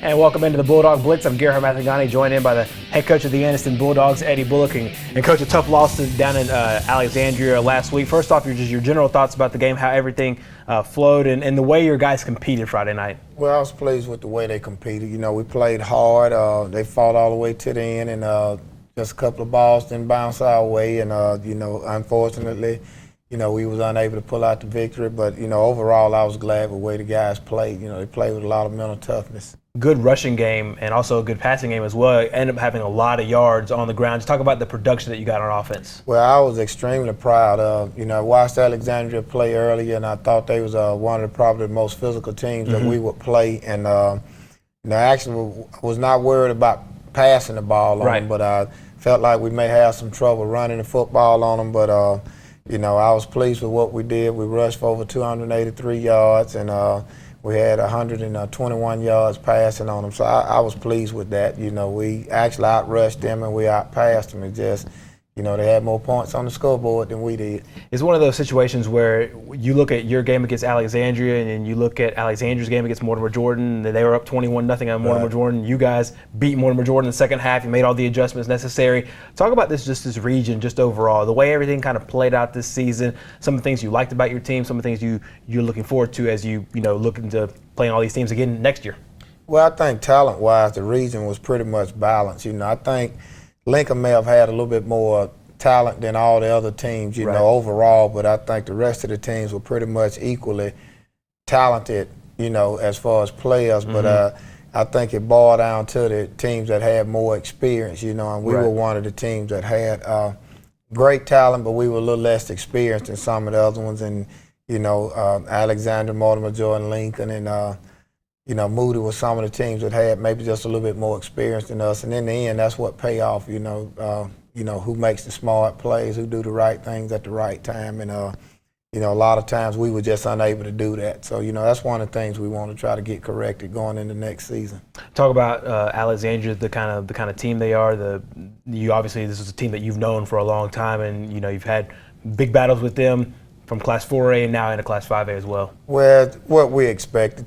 And welcome into the Bulldog Blitz. I'm Gerhard Mathagani, joined in by the head coach of the Anniston Bulldogs, Eddie Bullock, and coach, a tough loss down in Alexandria last week. First off, your general thoughts about the game, how everything flowed, and the way your guys competed Friday night. Well, I was pleased with the way they competed. You know, we played hard. They fought all the way to the end, and just a couple of balls didn't bounce our way. And, unfortunately, we was unable to pull out the victory. But, overall, I was glad with the way the guys played. They played with a lot of mental toughness. Good rushing game and also a good passing game as well. Ended up having a lot of yards on the ground. Just talk about the production that you got on offense. Well, I was extremely proud of. I watched Alexandria play earlier, and I thought they was one of probably the most physical teams that we would play. And actually was not worried about passing the ball on them, but I felt like we may have some trouble running the football on them. But I was pleased with what we did. We rushed for over 283 yards, and we had 121 yards passing on them, so I was pleased with that. We actually outrushed them and we outpassed them. It just, they had more points on the scoreboard than we did. It's one of those situations where you look at your game against Alexandria and then you look at Alexandria's game against Mortimer Jordan. They were up 21-0 on Mortimer Jordan. You guys beat Mortimer Jordan in the second half. You made all the adjustments necessary. Talk about this region just overall, the way everything kind of played out this season, some of the things you liked about your team, some of the things you're looking forward to as you look into playing all these teams again next year. Well, I think talent-wise, the region was pretty much balanced. I think Lincoln may have had a little bit more talent than all the other teams, overall, but I think the rest of the teams were pretty much equally talented, as far as players. But I think it boiled down to the teams that had more experience, and we were one of the teams that had great talent, but we were a little less experienced than some of the other ones. And, Alexander, Mortimer, Jordan, Lincoln, and Moody was some of the teams that had maybe just a little bit more experience than us. And in the end, that's what pay off, who makes the smart plays, who do the right things at the right time. And, a lot of times we were just unable to do that. So, that's one of the things we want to try to get corrected going into next season. Talk about Alexandria, the kind of team they are. Obviously, this is a team that you've known for a long time, and, you've had big battles with them from Class 4A and now into Class 5A as well. Well, what we expected,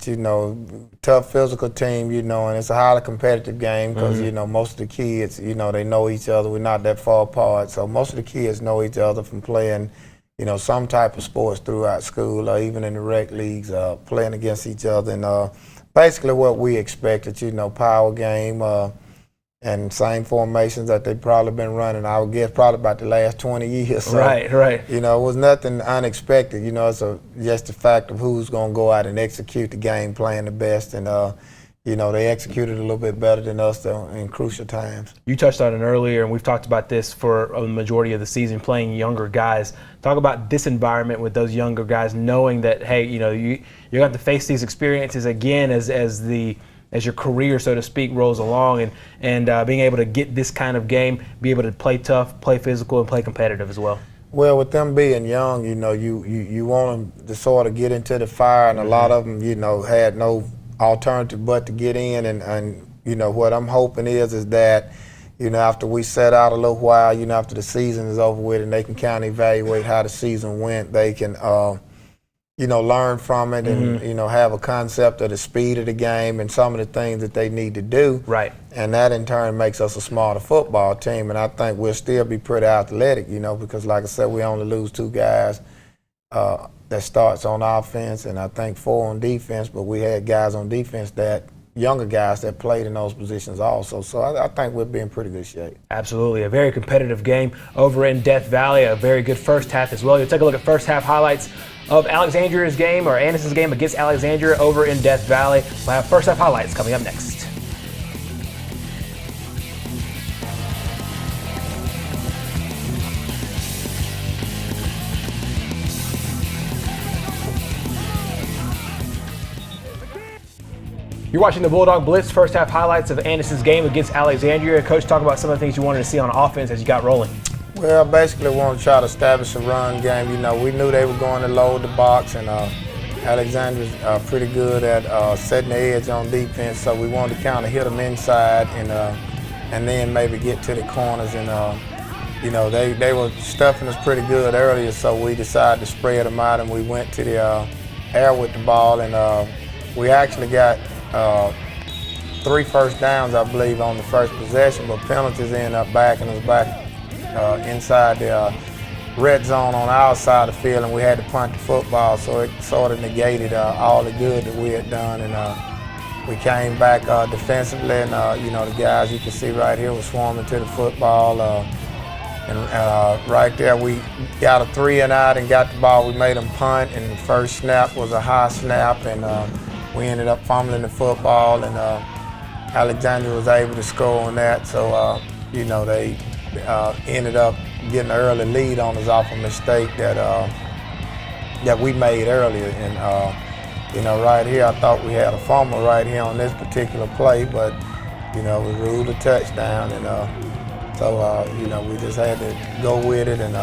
tough physical team, and it's a highly competitive game because, most of the kids, they know each other. We're not that far apart. So most of the kids know each other from playing, some type of sports throughout school or even in the rec leagues, playing against each other. And basically what we expected, power game, and same formations that they've probably been running, I would guess, probably about the last 20 years. So, right. It was nothing unexpected. It's just the fact of who's going to go out and execute the game playing the best. And, they executed a little bit better than us in crucial times. You touched on it earlier, and we've talked about this for a majority of the season, playing younger guys. Talk about this environment with those younger guys, knowing that, hey, you're going to have to face these experiences again as your career, so to speak, rolls along, and being able to get this kind of game, be able to play tough, play physical, and play competitive as well. Well, with them being young, you want them to sort of get into the fire, and a lot of them, had no alternative but to get in. And what I'm hoping is that, after we set out a little while, after the season is over with, and they can kind of evaluate how the season went, they can learn from it and, have a concept of the speed of the game and some of the things that they need to do. Right. And that in turn makes us a smarter football team. And I think we'll still be pretty athletic, because like I said, we only lose 2 guys that starts on offense and I think 4 on defense, but we had guys on defense younger guys that played in those positions also. So I think we'll be in pretty good shape. Absolutely. A very competitive game over in Death Valley, a very good first half as well. You'll take a look at first half highlights of Alexandria's game, or Anniston's game against Alexandria over in Death Valley. We'll have first half highlights coming up next. You're watching the Bulldog Blitz, first half highlights of Anniston's game against Alexandria. Coach, talk about some of the things you wanted to see on offense as you got rolling. Well, basically, we want to try to establish a run game. You know, we knew they were going to load the box, and Alexander's pretty good at setting the edge on defense. So we wanted to kind of hit them inside, and then maybe get to the corners. And you know, they were stuffing us pretty good earlier, so we decided to spread them out, and we went to the air with the ball, and we actually got 3 first downs, I believe, on the first possession, but penalties ended up backing us back inside the red zone on our side of the field, and we had to punt the football, so it sort of negated all the good that we had done. And we came back defensively, and you know, the guys you can see right here were swarming to the football. And right there, we got a 3 and out and got the ball. We made them punt, and the first snap was a high snap, and we ended up fumbling the football, and Alexander was able to score on that. So, you know, they ended up getting an early lead on us off a mistake that we made earlier. And, you know, right here, I thought we had a fumble right here on this particular play, but, you know, we ruled a touchdown. And so, you know, we just had to go with it. And,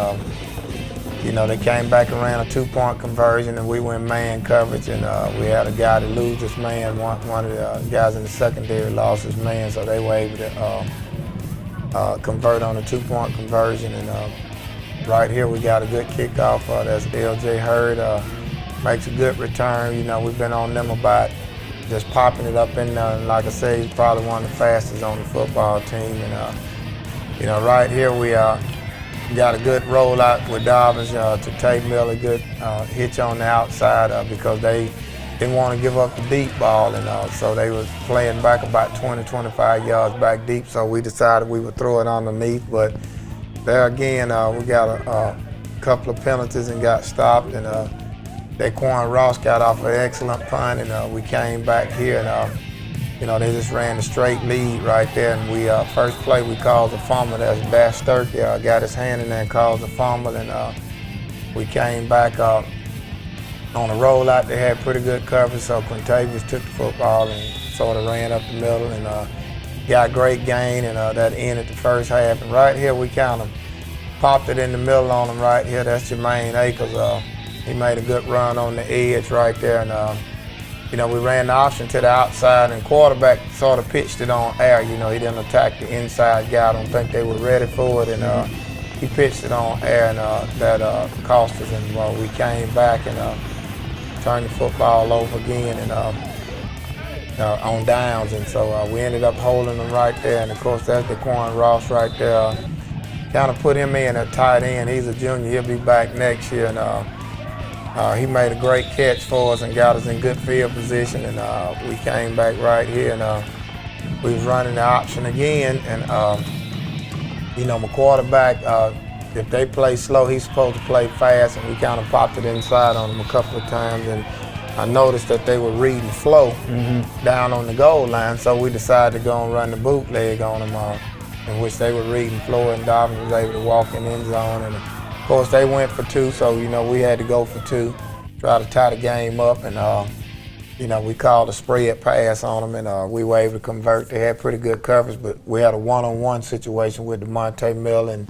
you know, they came back and ran a 2-point conversion, and we went man coverage. And we had a guy that lose his man. One of the guys in the secondary lost his man, so they were able to convert on a 2-point conversion. And right here, we got a good kickoff. That's L.J. Hurd. Makes a good return. You know, we've been on them about just popping it up in there. And like I say, he's probably one of the fastest on the football team. And, you know, right here we got a good rollout with Dobbins to Tate Miller, good hitch on the outside because they didn't want to give up the deep ball. And so they was playing back about 20, 25 yards back deep. So we decided we would throw it underneath. But there again, we got a couple of penalties and got stopped. And Daquan Ross got off an excellent punt, and we came back here, and you know, they just ran a straight lead right there. And we first play we called a fumble. That's Bass Sturkey got his hand in there and caused a fumble, and we came back on a rollout. They had pretty good coverage, so Quintavious took the football and sort of ran up the middle and got a great gain, and that ended the first half. And right here we kind of popped it in the middle on them right here. That's Jermaine Akers. He made a good run on the edge right there, and you know, we ran the option to the outside, and quarterback sort of pitched it on air. You know, he didn't attack the inside guy. I don't think they were ready for it, and he pitched it on air, and that cost us. And we came back and turned the football over again, and on downs. And so we ended up holding them right there. And of course, that's Daquan Ross right there. Kind of put him in at tight end. He's a junior. He'll be back next year, and he made a great catch for us and got us in good field position, and we came back right here, and we was running the option again. And you know, my quarterback, if they play slow, he's supposed to play fast, and we kind of popped it inside on them a couple of times. And I noticed that they were reading flow down on the goal line, so we decided to go and run the bootleg on them, in which they were reading flow, and Dobbins was able to walk in the end zone. And of course, they went for 2, so, you know, we had to go for 2, try to tie the game up. And, you know, we called a spread pass on them, and we were able to convert. They had pretty good coverage, but we had a one-on-one situation with DeMonte Mill. And,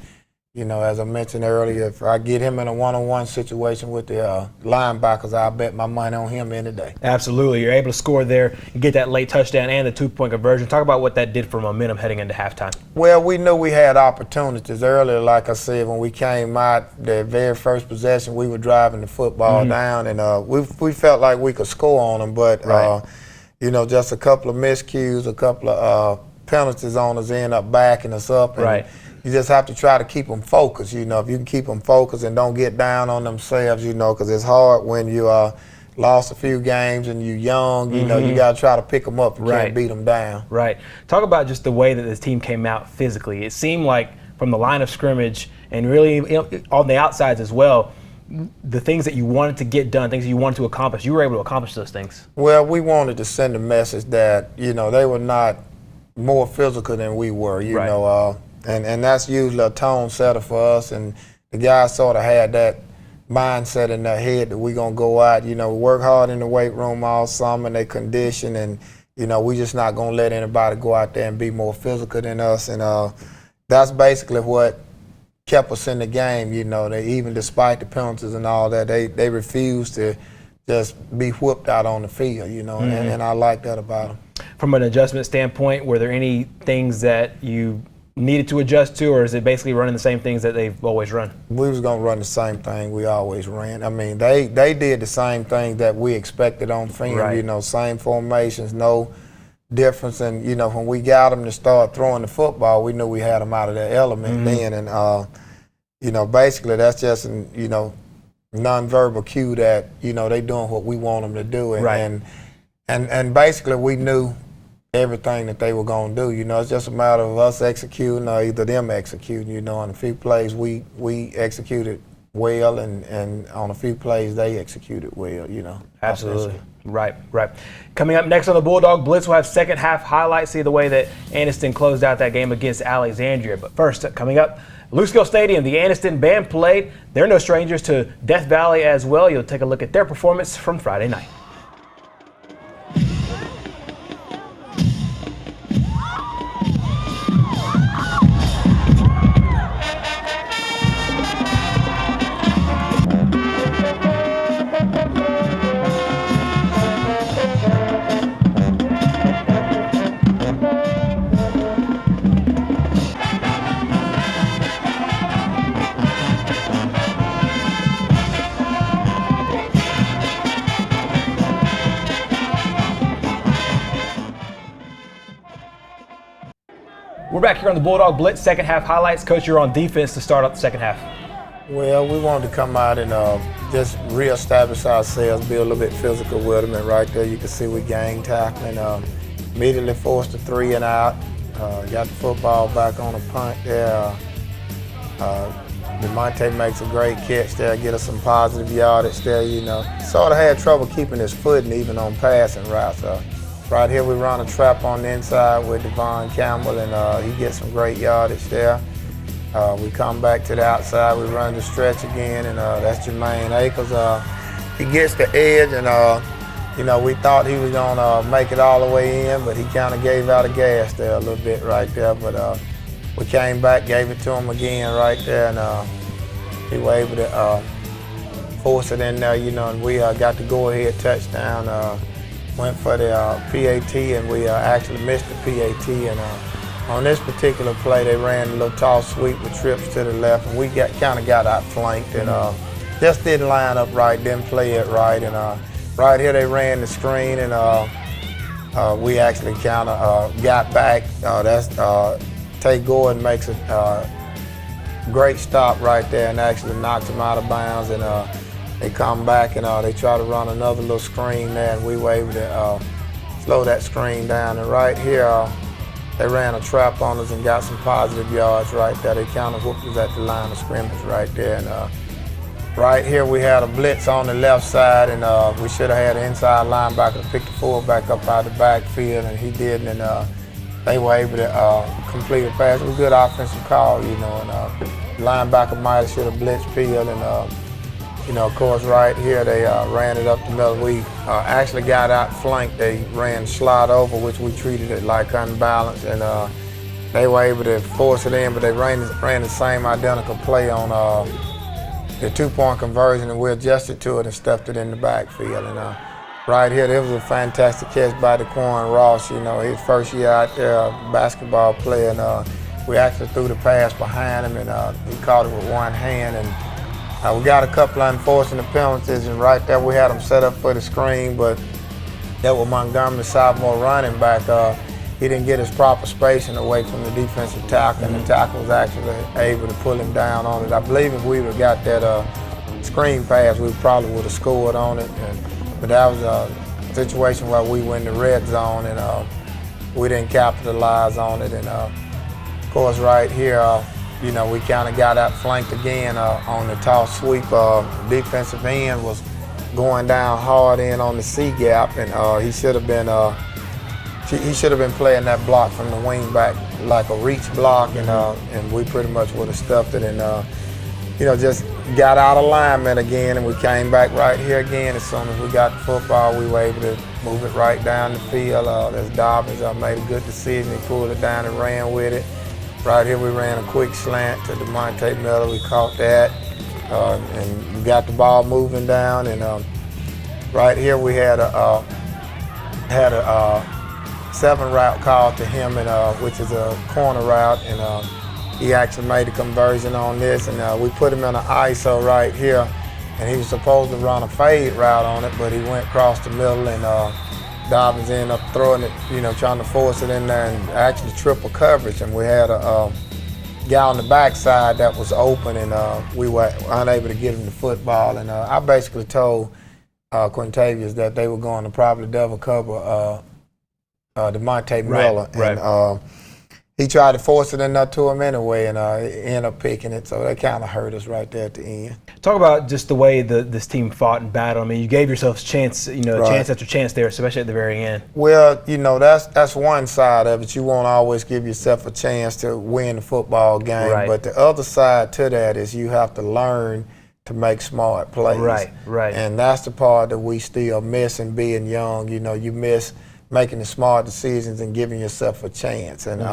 you know, as I mentioned earlier, if I get him in a one-on-one situation with the linebackers, I'll bet my money on him any day. Absolutely. You're able to score there and get that late touchdown and the 2-point conversion. Talk about what that did for momentum heading into halftime. Well, we knew we had opportunities earlier. Like I said, when we came out, the very first possession, we were driving the football down, and we felt like we could score on them. But, you know, just a couple of miscues, a couple of penalties on us end up backing us up. And you just have to try to keep them focused. You know, if you can keep them focused and don't get down on themselves, you know, because it's hard when you lost a few games and you're young. You know, you got to try to pick them up. You can't beat them down. Talk about just the way that this team came out physically. It seemed like from the line of scrimmage and really, you know, on the outsides as well, the things that you wanted to get done, things that you wanted to accomplish, you were able to accomplish those things. Well, we wanted to send a message that, you know, they were not more physical than we were, you know, and that's usually a tone setter for us. And the guys sort of had that mindset in their head that we're going to go out, you know, work hard in the weight room all summer, and they condition, and, you know, we just not going to let anybody go out there and be more physical than us. And that's basically what kept us in the game. They even despite the penalties and all that, they refused to just be whooped out on the field. And I like that about them. From an adjustment standpoint, were there any things that you needed to adjust to, or is it basically running the same things that they've always run? We was going to run the same thing we always ran. I mean, they did the same thing that we expected on film, right. Same formations, no difference. And, when we got them to start throwing the football, we knew we had them out of their element then. And, basically that's just an, nonverbal cue that, they doing what we want them to do. And, right. and basically we knew everything that they were going to do. It's just a matter of us executing or either them executing. And a few plays we executed well, and on a few plays they executed well, Absolutely. Right. Coming up next on the Bulldog Blitz, we'll have second half highlights, see the way that Anniston closed out that game against Alexandria. But first, coming up, Lucasville Stadium, the Anniston band played. They're no strangers to Death Valley as well. You'll take a look at their performance from Friday night. We're back here on the Bulldog Blitz, second half highlights. Coach, you're on defense to start up the second half. Well, we wanted to come out and just reestablish ourselves, be a little bit physical with them. And right there, you can see we gang tackling. Immediately forced a 3 and out. Got the football back on a punt there. DeMonte makes a great catch there, get us some positive yardage there. Sort of had trouble keeping his footing even on passing routes. Right here, we run a trap on the inside with Devon Campbell, and he gets some great yardage there. We come back to the outside, we run the stretch again, and that's Jermaine Akers. He gets the edge, and we thought he was gonna make it all the way in, but he kind of gave out of gas there a little bit right there. But we came back, gave it to him again right there, and he was able to force it in there, and we got the go-ahead touchdown. Went for the PAT, and we actually missed the PAT. And on this particular play, they ran a little toss sweep with trips to the left, and we kind of got outflanked and just didn't line up right, didn't play it right. And right here, they ran the screen, and we actually kind of got back. Tay Gordon makes a great stop right there and actually knocks him out of bounds. And they come back and they try to run another little screen there, and we were able to slow that screen down. And right here, they ran a trap on us and got some positive yards right there. They kind of whooped us at the line of scrimmage right there. And right here, we had a blitz on the left side, and we should have had an inside linebacker to pick the fullback up out of the backfield, and he didn't. And they were able to complete a pass. It was a good offensive call, and linebacker might have should have blitzed field. And of course, right here, they ran it up the middle. We actually got outflanked. They ran slide over, which we treated it like unbalanced, and they were able to force it in, but they ran the same identical play on the 2-point conversion, and we adjusted to it and stuffed it in the backfield. And right here, there was a fantastic catch by DeQuan Ross, his first year out there, basketball player, and we actually threw the pass behind him, and he caught it with one hand. And we got a couple of enforcing the penalties, and right there we had him set up for the screen, but that was Montgomery's sophomore running back. He didn't get his proper spacing away from the defensive tackle, and the tackle was actually able to pull him down on it. I believe if we would have got that screen pass, we probably would have scored on it. But that was a situation where we were in the red zone, and we didn't capitalize on it. And of course, right here, we kind of got outflanked again on the toss sweep. Defensive end was going down hard in on the C gap, and he should have been playing that block from the wing back like a reach block, and we pretty much would have stuffed it, and just got out of alignment again, and we came back right here again. As soon as we got the football, we were able to move it right down the field. As Dobbins made a good decision. He pulled it down and ran with it. Right here we ran a quick slant to DeMonte Miller. We caught that and we got the ball moving down. And right here we had a 7 route call to him, and which is a corner route, and he actually made a conversion on this, and we put him in an ISO right here, and he was supposed to run a fade route on it, but he went across the middle, and Dobbins ended up throwing it, trying to force it in there, and actually triple coverage, and we had a guy on the backside that was open, and we were unable to get him the football, and I basically told Quintavious that they were going to probably double cover DeMonte Miller, and he tried to force it in there to him anyway, and he ended up picking it, so that kind of hurt us right there at the end. Talk about just the way this team fought and battled. I mean, you gave yourselves chance, chance after chance there, especially at the very end. Well, that's one side of it. You won't always give yourself a chance to win the football game, but the other side to that is you have to learn to make smart plays. Right. And that's the part that we still miss in being young. You miss making the smart decisions and giving yourself a chance. And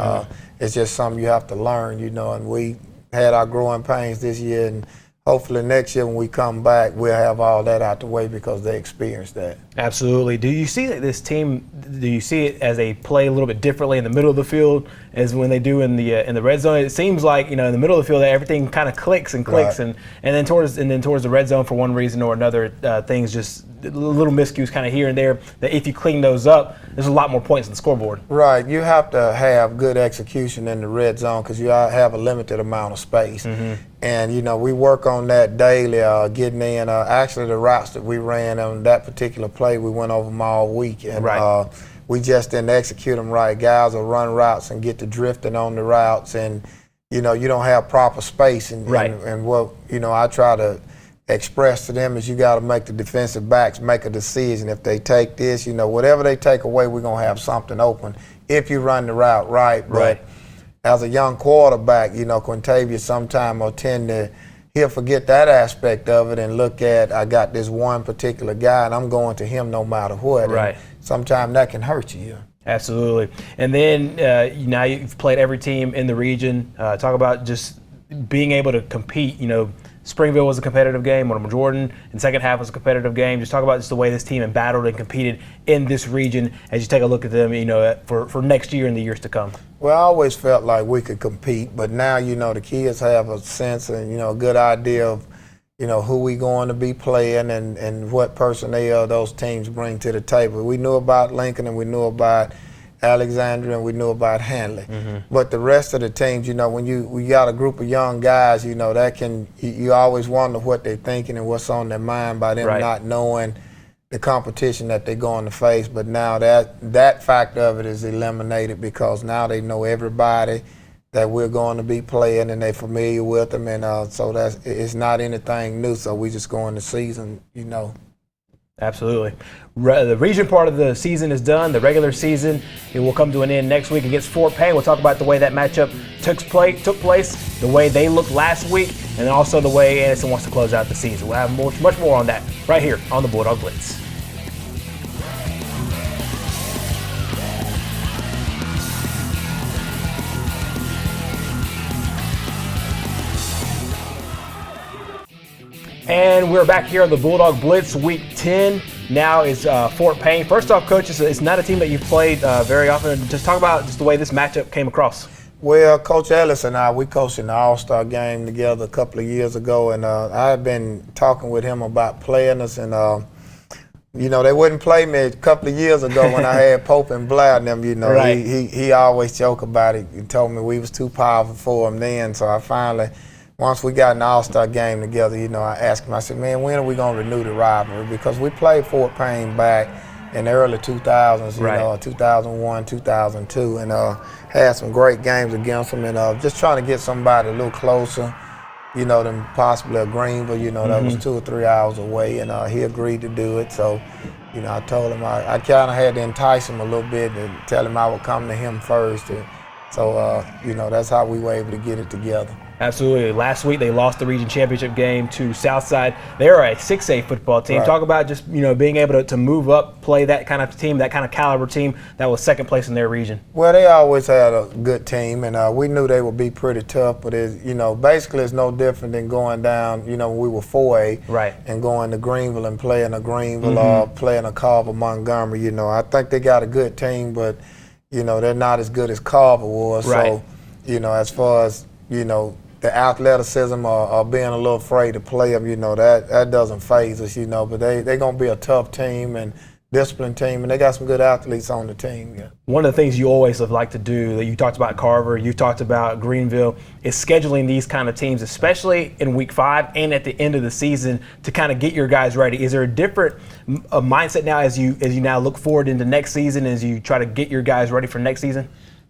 it's just something you have to learn, and we had our growing pains this year, and hopefully next year when we come back, we'll have all that out the way because they experienced that. Absolutely. Do you see that this team, do you see it as they play a little bit differently in the middle of the field as when they do in the red zone? It seems like, in the middle of the field, everything kind of clicks and clicks, and then towards the red zone for one reason or another, things just little miscues kind of here and there, that if you clean those up, there's a lot more points on the scoreboard. Right. You have to have good execution in the red zone because you have a limited amount of space. And, we work on that daily, getting in. Actually, the routes that we ran on that particular play, we went over them all week. And we just didn't execute them right. Guys will run routes and get to drifting on the routes, and, you don't have proper space. And what, I try to express to them is you got to make the defensive backs make a decision. If they take this, whatever they take away, we're going to have something open if you run the route right. But as a young quarterback, Quintavious sometimes will tend to, he'll forget that aspect of it and look at, I got this one particular guy and I'm going to him no matter what. Right. Sometimes that can hurt you. Absolutely. And then now you've played every team in the region. Talk about just being able to compete. Springville was a competitive game. Mortimer Jordan in second half was a competitive game. Just talk about just the way this team had battled and competed in this region as you take a look at them, for next year and the years to come. Well, I always felt like we could compete, but now, the kids have a sense and, a good idea of, who we going to be playing and what personnel those teams bring to the table. We knew about Lincoln and we knew about Alexandria and we knew about Hanley. But the rest of the teams, when we got a group of young guys, that you always wonder what they're thinking and what's on their mind by them not knowing the competition that they're going to face. But now that factor of it is eliminated because now they know everybody that we're going to be playing and they're familiar with them, and so it's not anything new. So we just go in the season, Absolutely. The region part of the season is done. The regular season, it will come to an end next week against Fort Payne. We'll talk about the way that matchup took place, the way they looked last week, and also the way Anniston wants to close out the season. We'll have much more on that right here on the Bulldog Blitz. And we're back here on the Bulldog Blitz Week 10. Now is Fort Payne. First off, Coach, it's not a team that you've played very often. Just talk about just the way this matchup came across. Well, Coach Ellis and I, we coached in the All-Star game together a couple of years ago, and I had been talking with him about playing us, and they wouldn't play me a couple of years ago when I had Pope and Blair and them. He always joked about it. He told me we was too powerful for him then, so I finally, once we got an All-Star game together, I asked him, I said, man, when are we going to renew the rivalry? Because we played Fort Payne back in the early 2000s, 2001, 2002, and had some great games against them, and just trying to get somebody a little closer, than possibly a Greenville, that was 2 or 3 hours away, and he agreed to do it. So, I told him I kind of had to entice him a little bit and tell him I would come to him first. And so, that's how we were able to get it together. Absolutely. Last week they lost the region championship game to Southside. They're a 6A football team. Right. Talk about just being able to move up, play that kind of team, that kind of caliber team that was second place in their region. Well, they always had a good team, and we knew they would be pretty tough. But basically it's no different than going down. When we were 4A, right, and going to Greenville and playing a Greenville or playing a Carver Montgomery. I think they got a good team, but they're not as good as Carver was. Right. So as far as the athleticism or being a little afraid to play them, that doesn't faze us, but they're going to be a tough team and disciplined team, and they got some good athletes on the team. Yeah. One of the things you always have liked to do, that you talked about Carver, you talked about Greenville, is scheduling these kind of teams, especially in week 5 and at the end of the season, to kind of get your guys ready. Is there a different mindset now as you now look forward into next season, as you try to get your guys ready for next season?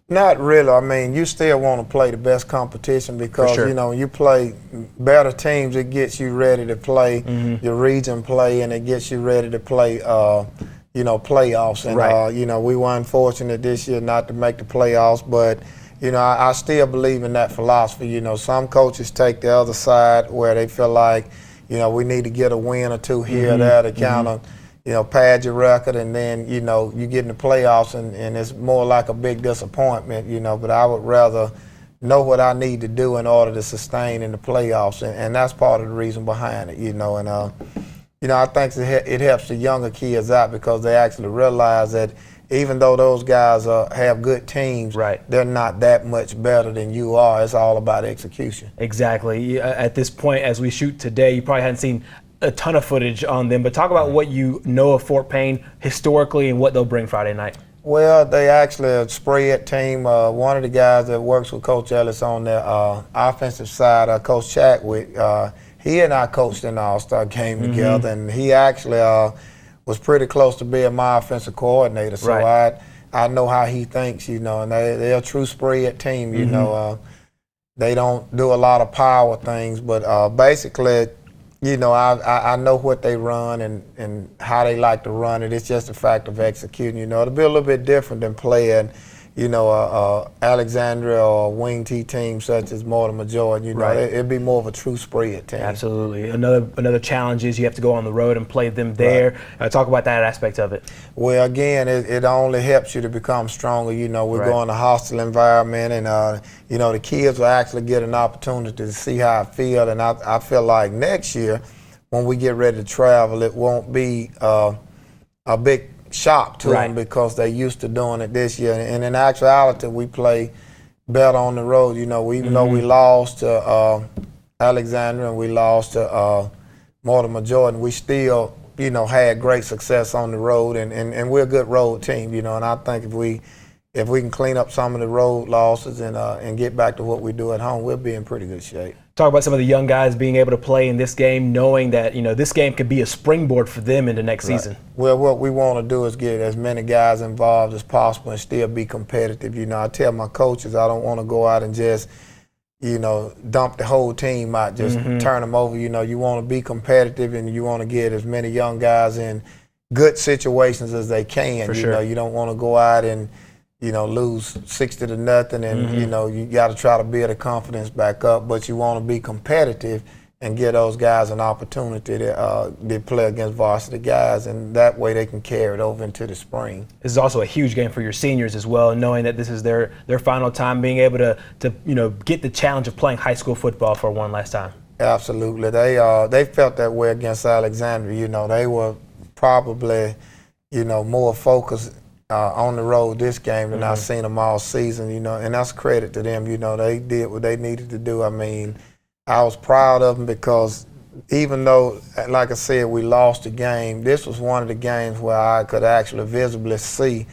Not really. I mean, you still want to play the best competition because, sure, when you play better teams, it gets you ready to play your region play, and it gets you ready to play, playoffs. And, right, we weren't fortunate this year not to make the playoffs, but, I still believe in that philosophy. Some coaches take the other side where they feel like, we need to get a win or two here or there to kind of, pad your record, and then, you get in the playoffs and it's more like a big disappointment, but I would rather know what I need to do in order to sustain in the playoffs, and that's part of the reason behind it, and I think it helps the younger kids out because they actually realize that even though those guys have good teams, right, they're not that much better than you are. It's all about execution. Exactly. At this point, as we shoot today, you probably hadn't seen a ton of footage on them, but talk about what you know of Fort Payne historically and what they'll bring Friday night. Well, they actually a spread team. One of the guys that works with Coach Ellis on the offensive side, Coach Chadwick, he and I coached in the All-Star game together, and he actually was pretty close to being my offensive coordinator. So right, I know how he thinks, and they're a true spread team. They don't do a lot of power things, but basically, I know what they run and how they like to run it. It's just a fact of executing. It'll be a little bit different than playing, Alexandria or a wing T team such as Mortimer Jordan. Right, it'd be more of a true spread team. Absolutely. Another challenge is you have to go on the road and play them there. Right. Talk about that aspect of it. Well, again, it only helps you to become stronger. We're right, going to hostile environment, and the kids will actually get an opportunity to see how I feel, and I feel like next year when we get ready to travel, it won't be a big shock to them because they're used to doing it this year. And in actuality, we play better on the road. Even though we lost to Alexandria and we lost to Mortimer Jordan, we still, had great success on the road, and we're a good road team, and I think if we can clean up some of the road losses and get back to what we do at home, we'll be in pretty good shape. Talk about some of the young guys being able to play in this game, knowing that this game could be a springboard for them into next season. Well, what we want to do is get as many guys involved as possible and still be competitive. I tell my coaches I don't want to go out and just dump the whole team out, just turn them over. You want to be competitive, and you want to get as many young guys in good situations as they can. For sure. You don't want to go out and lose 60-0, and you got to try to build the confidence back up. But you want to be competitive and give those guys an opportunity to play against varsity guys, and that way they can carry it over into the spring. This is also a huge game for your seniors as well, knowing that this is their final time, being able to get the challenge of playing high school football for one last time. Absolutely. They felt that way against Alexandria. They were probably more focused on the road this game than I've seen them all season, and that's credit to them. They did what they needed to do. I mean, I was proud of them because even though, like I said, we lost the game, this was one of the games where I could actually visibly see,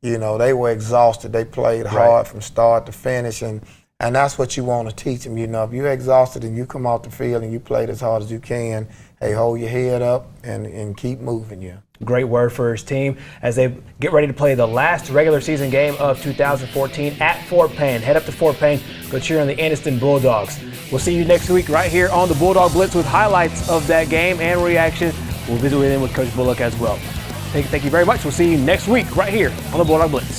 they were exhausted. They played hard from start to finish, and that's what you want to teach them. If you're exhausted and you come off the field and you played as hard as you can, hey, hold your head up and keep moving. Great word for his team as they get ready to play the last regular season game of 2014 at Fort Payne. Head up to Fort Payne, go cheer on the Anniston Bulldogs. We'll see you next week right here on the Bulldog Blitz with highlights of that game and reaction. We'll visit with Coach Bullock as well. Thank you very much. We'll see you next week right here on the Bulldog Blitz.